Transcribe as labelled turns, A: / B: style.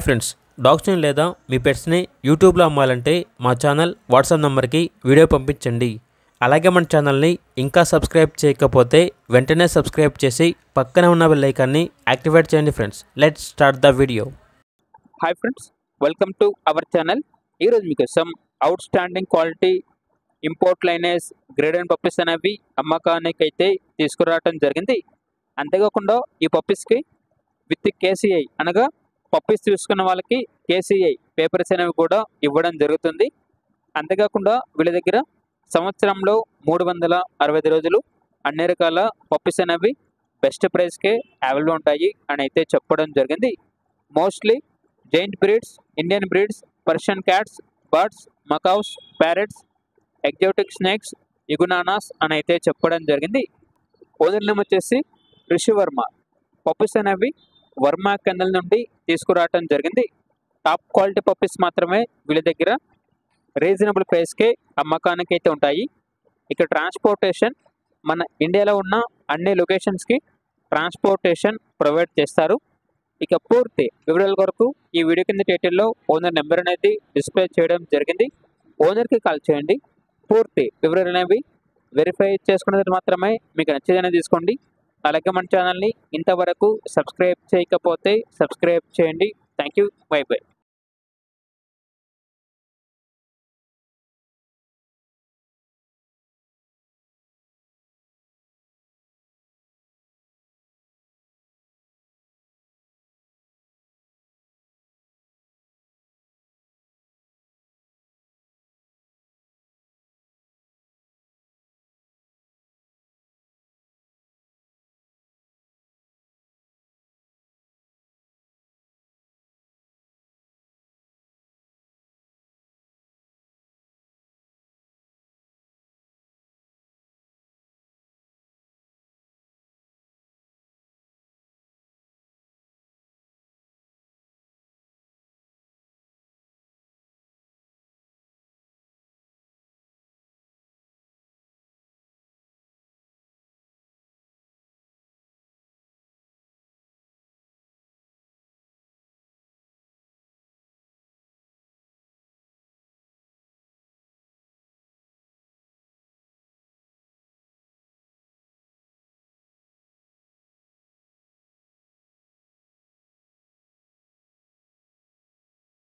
A: Friends, డాగ్స్ని లేదా మీ పెట్స్ని యూట్యూబ్లో అమ్మాలంటే మా ఛానల్ వాట్సాప్ నెంబర్కి వీడియో పంపించండి. అలాగే మన ఛానల్ని ఇంకా సబ్స్క్రైబ్ చేయకపోతే వెంటనే సబ్స్క్రైబ్ చేసి పక్కనే ఉన్న బెల్ ఐకాన్ని యాక్టివేట్ చేయండి. Friends, let's start the video.
B: Hi friends, welcome to our channel. ఈరోజు మీకోసం out standing quality import lineage grade and puppies అనేవి అమ్మకానికి అయితే తీసుకురావడం జరిగింది. అంతేకాకుండా ఈ పప్పీస్కి విత్ కేసీఐ అనగా పప్పీస్ తీసుకున్న వాళ్ళకి కేసీఐ పేపర్స్ అనేవి కూడా ఇవ్వడం జరుగుతుంది. అంతేకాకుండా వీళ్ళ దగ్గర సంవత్సరంలో 365 రోజులు అన్ని రకాల పప్పీస్ అనేవి బెస్ట్ ప్రైస్కే అవైలబుల్ ఉంటాయి అని అయితే చెప్పడం జరిగింది. Mostly giant breeds, Indian breeds, Persian cats, birds, macaws, parrots, exotic snakes, iguanas అని అయితే చెప్పడం జరిగింది. ఓనర్ నేమ్ వచ్చేసి రిషివర్మ. పప్పీస్ అనేవి వర్మ కెండల్ నుండి తీసుకురావటం జరిగింది. టాప్ క్వాలిటీ పప్పీస్ మాత్రమే వీళ్ళ దగ్గర రీజనబుల్ ప్రైస్కే అమ్మకానికి అయితే ఉంటాయి. ఇక ట్రాన్స్పోర్టేషన్ మన ఇండియాలో ఉన్న అన్ని లొకేషన్స్కి ట్రాన్స్పోర్టేషన్ ప్రొవైడ్ చేస్తారు. ఇక పూర్తి వివరాల కొరకు ఈ వీడియో కింద టైటిల్లో ఓనర్ నెంబర్ అనేది డిస్ప్లే చేయడం జరిగింది. ఓనర్కి కాల్ చేయండి. పూర్తి వివరాలు అనేవి వెరిఫై చేసుకున్నది మాత్రమే మీకు నచ్చేదనే తీసుకోండి. అలాగే మన ఛానల్ని ఇంతవరకు సబ్స్క్రైబ్ చేయకపోతే సబ్స్క్రైబ్ చేయండి. Thank you. By by.